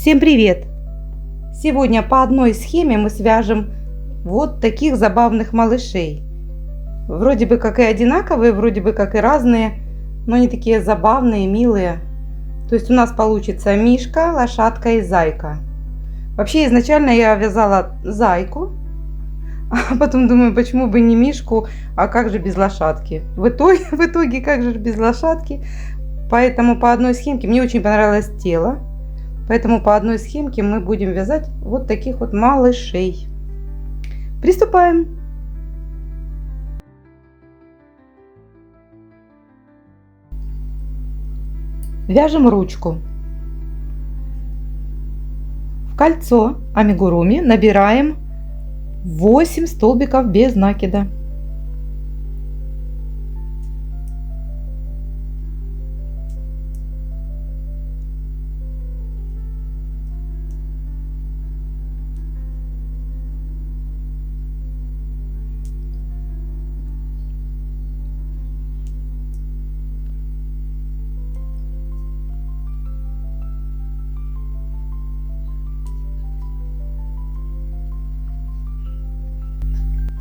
Всем привет! Сегодня по одной схеме мы свяжем вот таких забавных малышей. Вроде бы как и одинаковые, вроде бы как и разные, но они такие забавные, милые. То есть у нас получится мишка, лошадка и зайка. Вообще изначально я вязала зайку, а потом думаю, почему бы не мишку, а как же без лошадки. В итоге как же без лошадки. Поэтому по одной схемке мне очень понравилось тело. Поэтому по одной схемке мы будем вязать вот таких вот малышей. Приступаем. Вяжем ручку. В кольцо амигуруми набираем 8 столбиков без накида.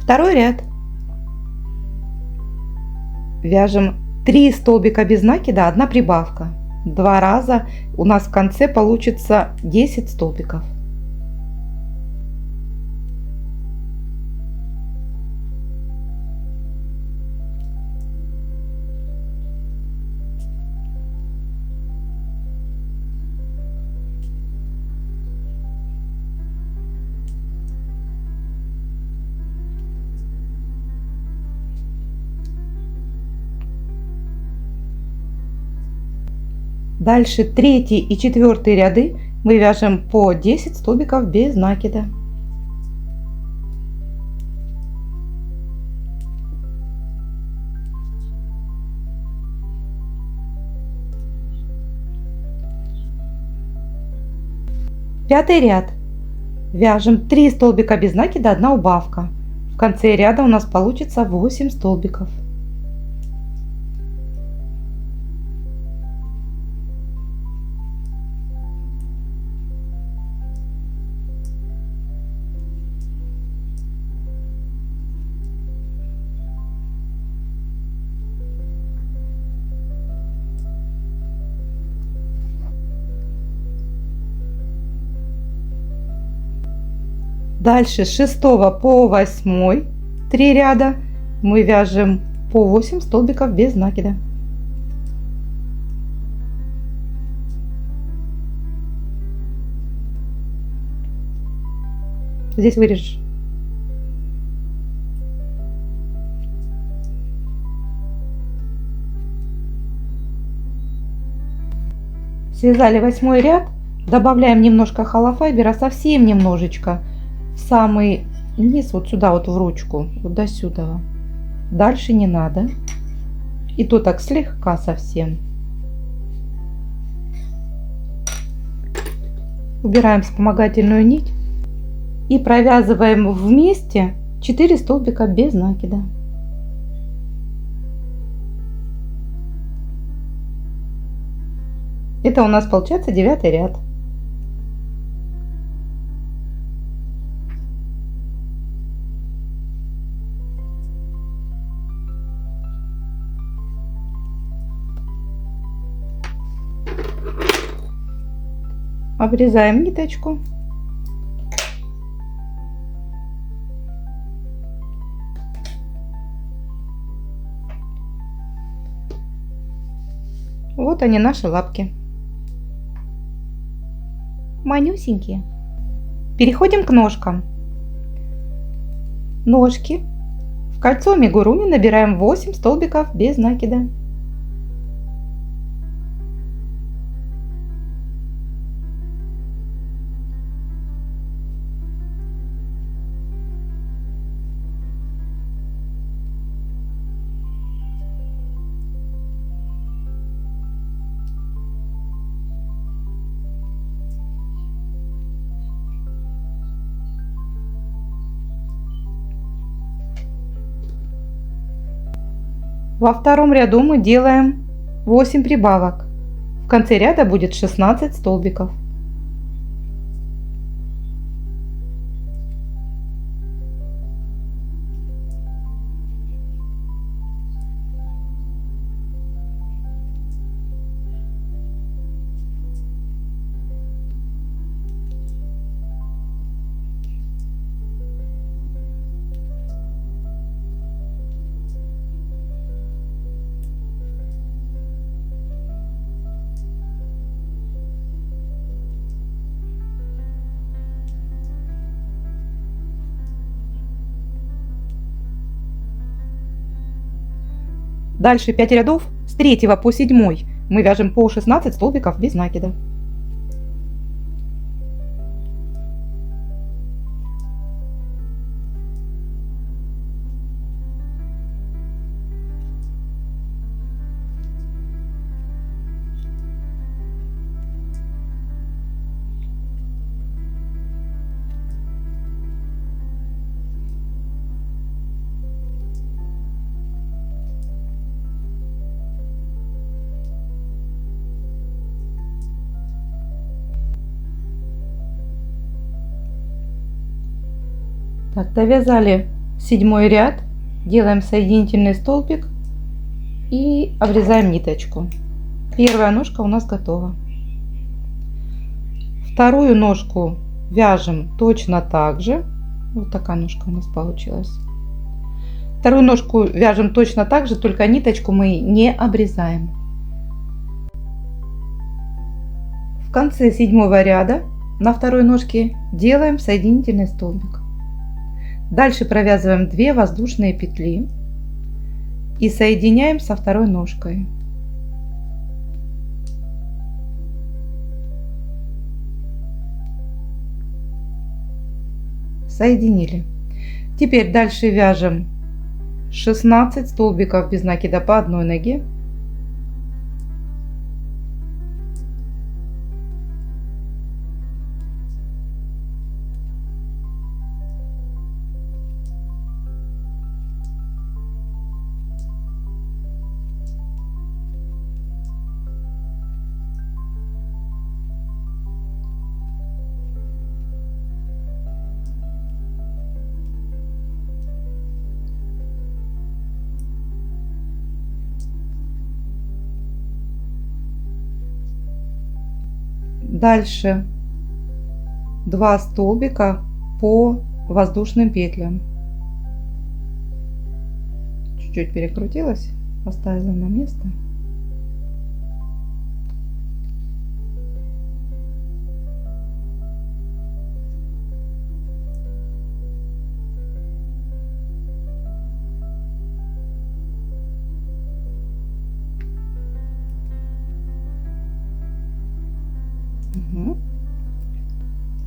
Второй ряд. Вяжем 3 столбика без накида, 1 прибавка. 2 раза у нас в конце получится 10 столбиков. Дальше 3 и 4 ряды мы вяжем по 10 столбиков без накида. Пятый ряд. Вяжем 3 столбика без накида, 1 убавка. В конце ряда у нас получится 8 столбиков. Дальше с 6 по 8 3 ряда мы вяжем по 8 столбиков без накида. Здесь вырежешь. Связали 8 ряд, добавляем немножко холофайбера, совсем немножечко, в самый низ, вот сюда вот в ручку, вот до сюда. Дальше не надо. И то так слегка совсем. Убираем вспомогательную нить и провязываем вместе 4 столбика без накида. Это у нас получается 9 ряд. Обрезаем ниточку. Вот они, наши лапки. Манюсенькие. Переходим к ножкам. Ножки. В кольцо амигуруми набираем 8 столбиков без накида. Во втором ряду мы делаем 8 прибавок. В конце ряда будет 16 столбиков. Дальше 5 рядов с 3 по 7 мы вяжем по 16 столбиков без накида. Так, довязали 7 ряд, делаем соединительный столбик и обрезаем ниточку. Первая ножка у нас готова. Вторую ножку вяжем точно так же. Вот такая ножка у нас получилась. Вторую ножку вяжем точно так же, только ниточку мы не обрезаем. В конце 7 ряда на второй ножке делаем соединительный столбик. Дальше провязываем 2 воздушные петли и соединяем со второй ножкой. Соединили. Теперь дальше вяжем 16 столбиков без накида по одной ноге. Дальше 2 столбика по воздушным петлям. Чуть-чуть перекрутилась, поставила на место.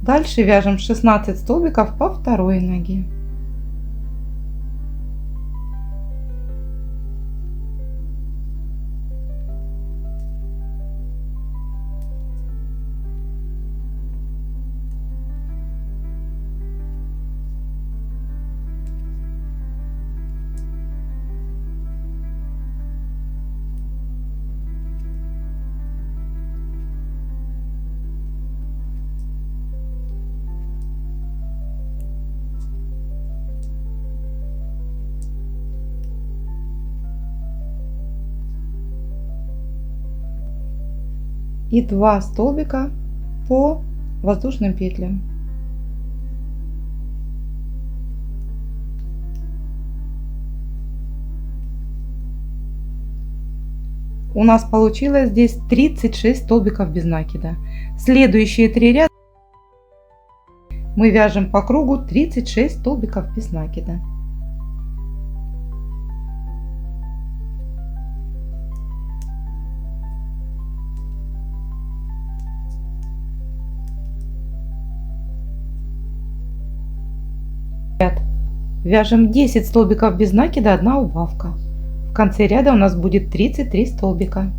Дальше вяжем 16 столбиков по второй ноге. И 2 столбика по воздушным петлям. У нас получилось здесь 36 столбиков без накида. Следующие 3 ряда мы вяжем по кругу 36 столбиков без накида. Вяжем 10 столбиков без накида, 1 убавка. В конце ряда у нас будет 33 столбика.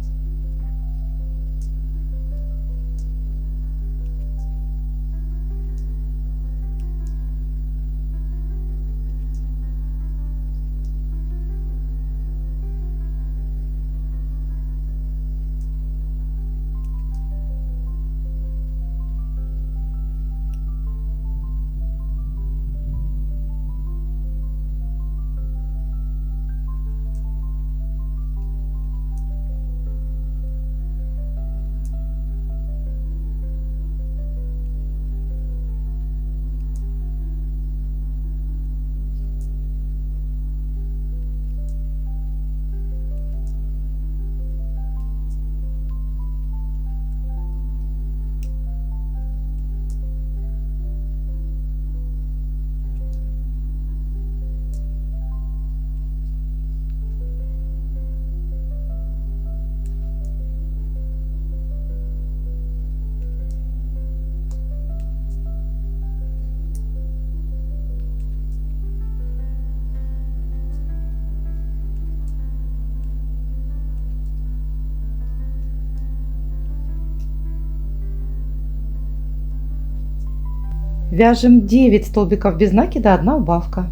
Вяжем 9 столбиков без накида, 1 убавка.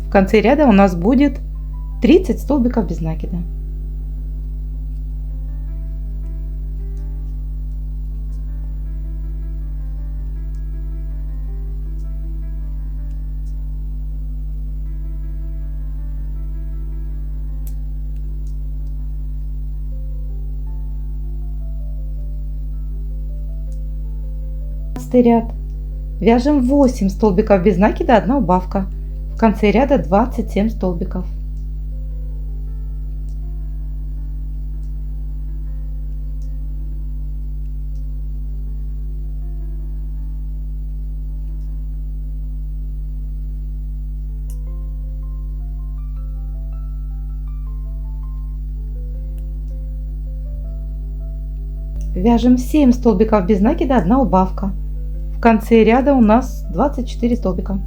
В конце ряда у нас будет 30 столбиков без накида. Ряд. Вяжем 8 столбиков без накида, 1 убавка. В конце ряда 27 столбиков. Вяжем 7 столбиков без накида, 1 убавка. В конце ряда у нас 24 столбика.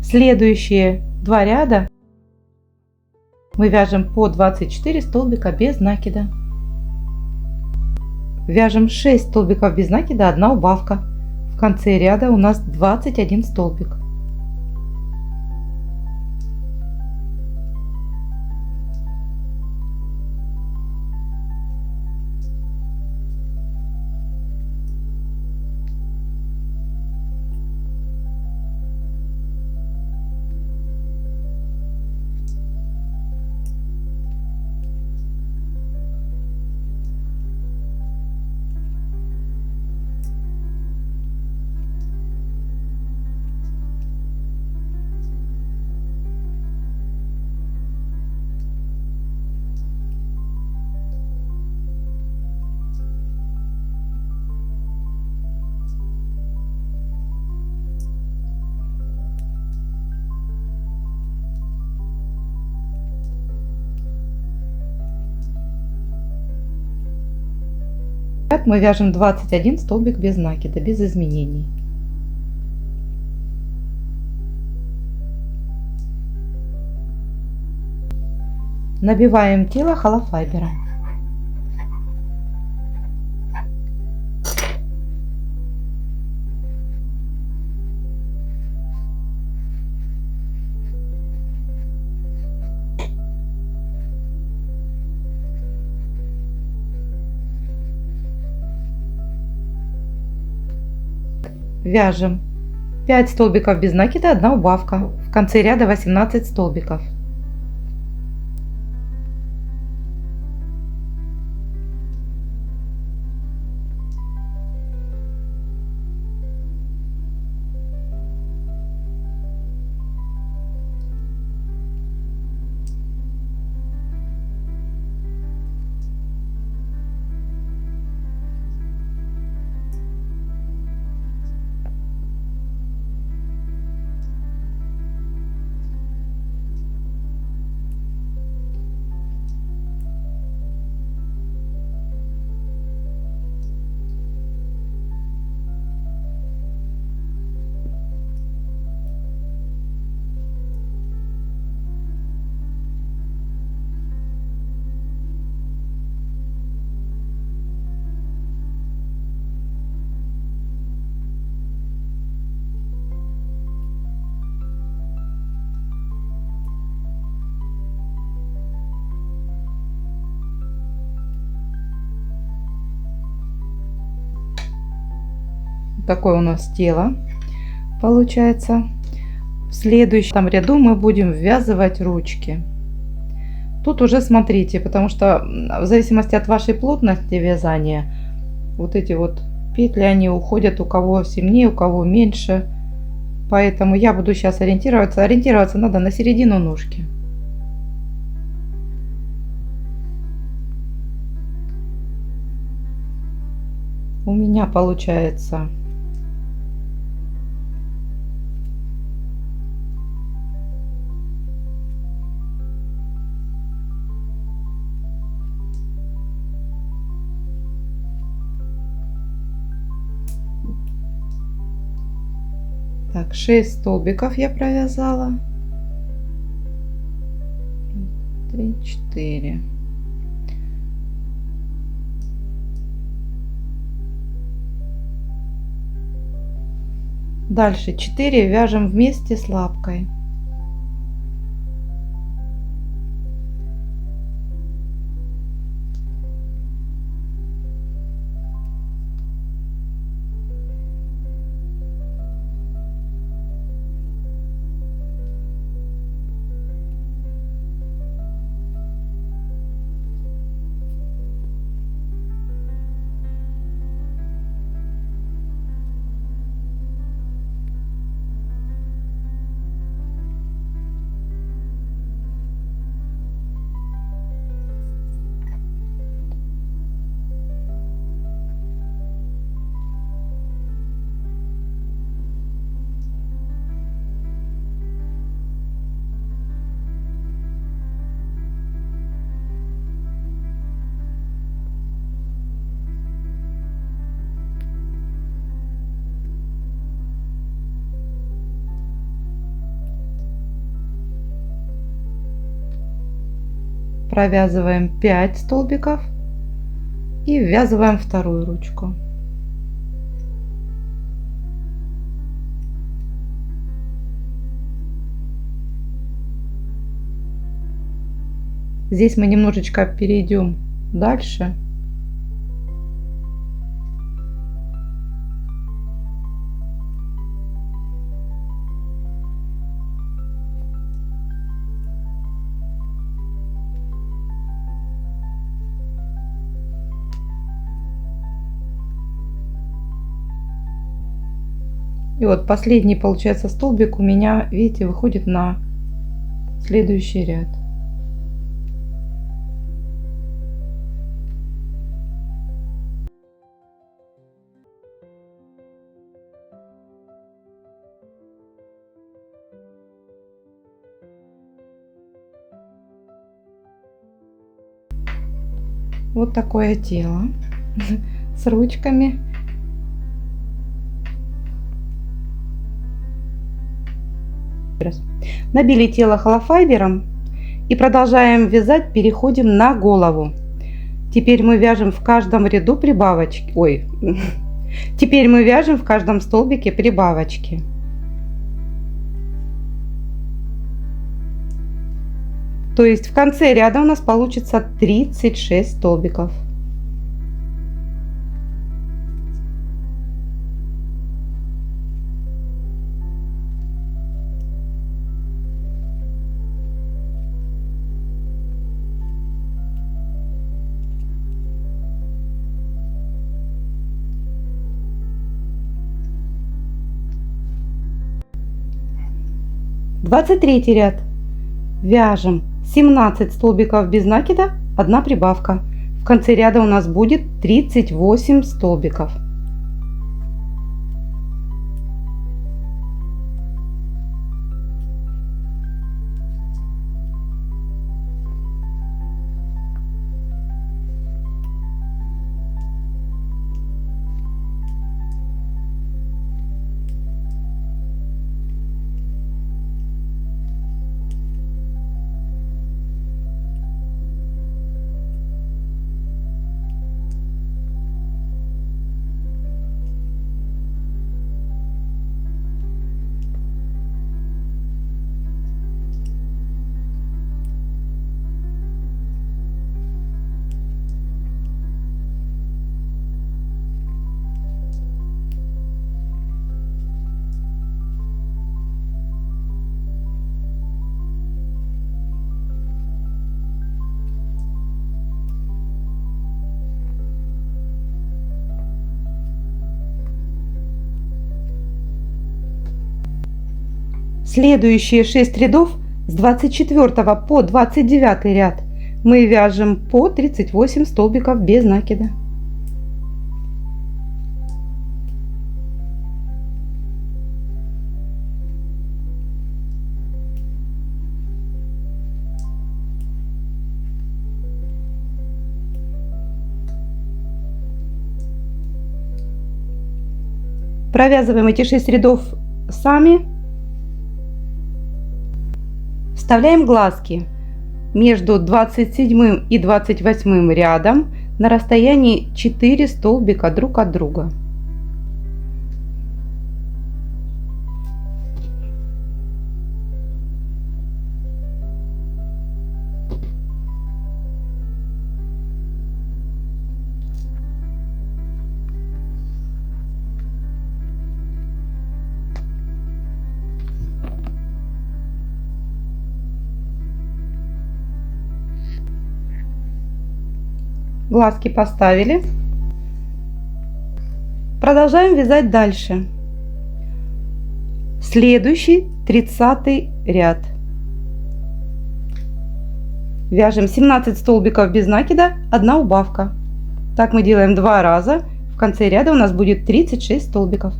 Следующие 2 ряда мы вяжем по 24 столбика без накида. Вяжем 6 столбиков без накида, 1 убавка. В конце ряда у нас 21 столбик. Мы вяжем 21 столбик без накида, без изменений. Набиваем тело холофайбера. Вяжем 5 столбиков без накида, 1 убавка. В конце ряда 18 столбиков. Такое у нас тело. получается. В следующем ряду мы будем ввязывать ручки. Тут уже смотрите, потому что в зависимости от вашей плотности вязания, вот эти вот петли, они уходят у кого сильнее, у кого меньше. Поэтому я буду сейчас ориентироваться. Ориентироваться надо на середину ножки. У меня получается так, 6 столбиков я провязала. 3, 4. Дальше 4 вяжем вместе с лапкой. Провязываем 5 столбиков и ввязываем вторую ручку. Здесь мы немножечко перейдем дальше. И вот последний, получается, столбик у меня, видите, выходит на следующий ряд. Вот такое тело с ручками. Набили тело холофайбером и продолжаем вязать, переходим на голову. Теперь мы вяжем в каждом ряду прибавочки. Ой, теперь мы вяжем в каждом столбике прибавочки. То есть в конце ряда у нас получится 36 столбиков. Двадцать третий ряд. Вяжем 17 столбиков без накида, 1 прибавка. В конце ряда у нас будет 38 столбиков. Следующие 6 рядов с 24 по 29 ряд мы вяжем по 38 столбиков без накида. Провязываем эти 6 рядов сами. Вставляем глазки между 27 и 28 рядом на расстоянии 4 столбика друг от друга. Глазки поставили. Продолжаем вязать дальше. Следующий 30 ряд. Вяжем 17 столбиков без накида, 1 убавка. Так мы делаем 2 раза. В конце ряда у нас будет 36 столбиков.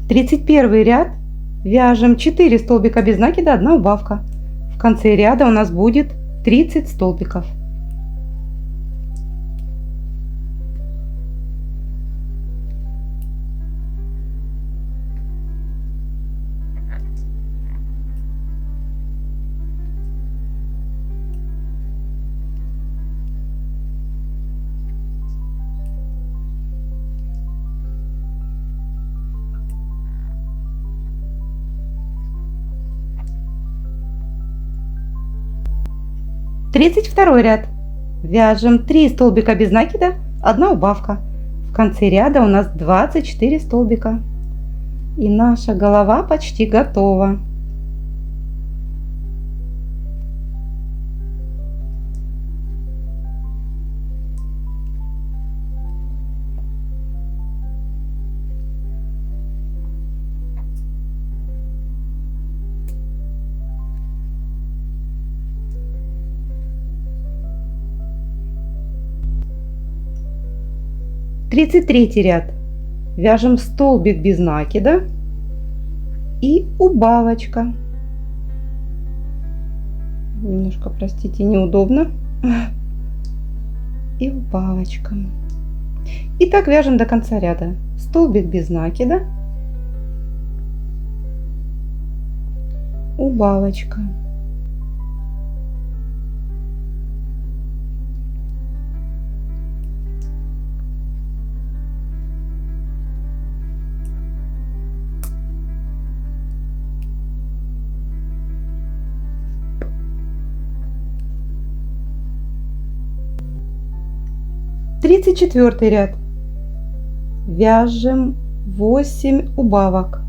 Тридцать первый ряд. Вяжем 4 столбика без накида, 1 убавка. В конце ряда у нас будет 30 столбиков. Тридцать второй ряд. Вяжем 3 столбика без накида, 1 убавка. В конце ряда у нас 24 столбика. И наша голова почти готова. Тридцать третий ряд. Вяжем столбик без накида и убавочка. Немножко, простите, неудобно. И убавочка. И так вяжем до конца ряда. Столбик без накида, убавочка. Тридцать четвертый ряд. Вяжем 8 убавок.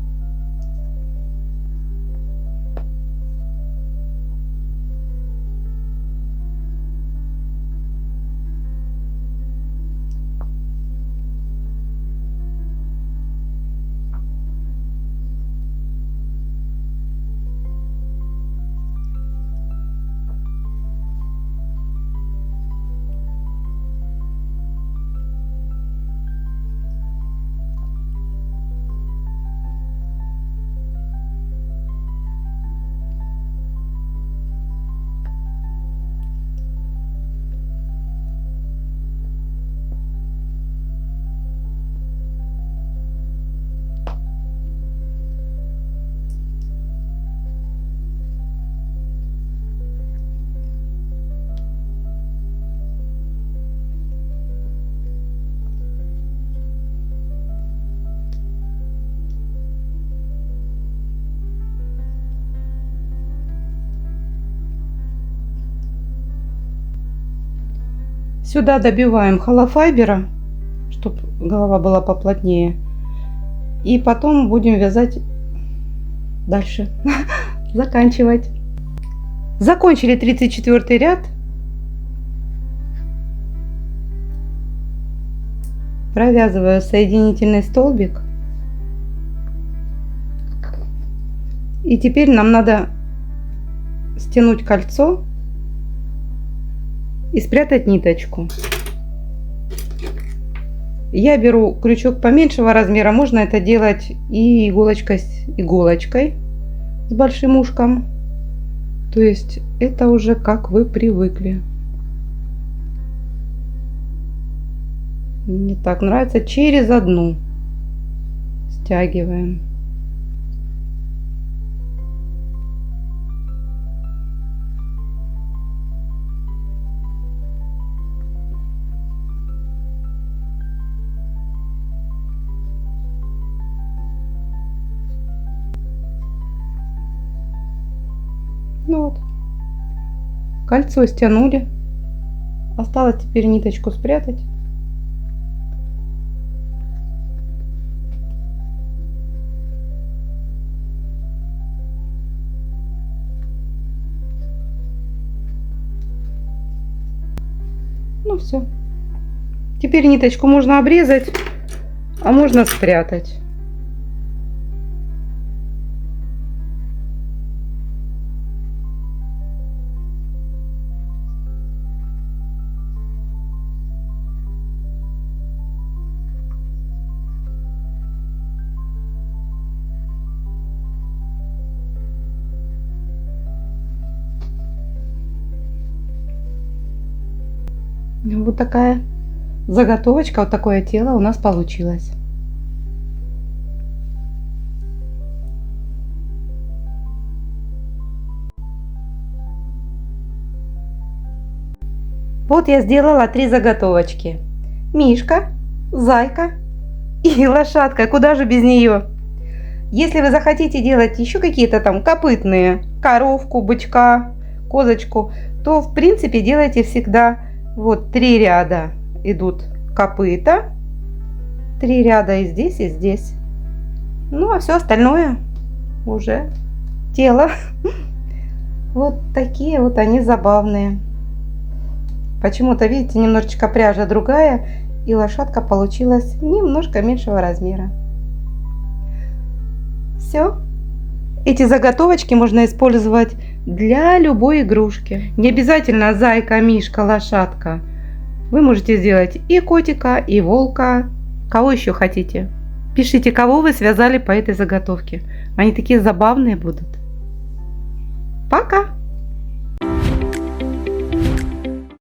Сюда добиваем холофайбера, чтобы голова была поплотнее. И потом будем вязать дальше. Заканчивать. Закончили 34 ряд. Провязываю соединительный столбик. И теперь нам надо стянуть кольцо и спрятать ниточку. Я беру крючок поменьшего размера. Можно это делать и иголочкой с большим ушком. То есть это уже как вы привыкли. Мне так нравится. Через одну стягиваем. Ну вот, кольцо стянули, осталось теперь ниточку спрятать. Ну все, теперь ниточку можно обрезать, а можно спрятать. Вот такая заготовочка, вот такое тело у нас получилось. Вот я сделала 3 заготовочки. Мишка, зайка и лошадка. Куда же без нее? Если вы захотите делать еще какие-то там копытные, коровку, бычка, козочку, то в принципе делайте всегда вот 3 ряда идут копыта, 3 ряда и здесь, и здесь. Ну а все остальное уже тело. Вот такие вот они забавные. Почему-то, видите, немножечко пряжа другая, и лошадка получилась немножко меньшего размера. Все. Эти заготовочки можно использовать для любой игрушки. Не обязательно зайка, мишка, лошадка. Вы можете сделать и котика, и волка. Кого еще хотите? Пишите, кого вы связали по этой заготовке. Они такие забавные будут. Пока!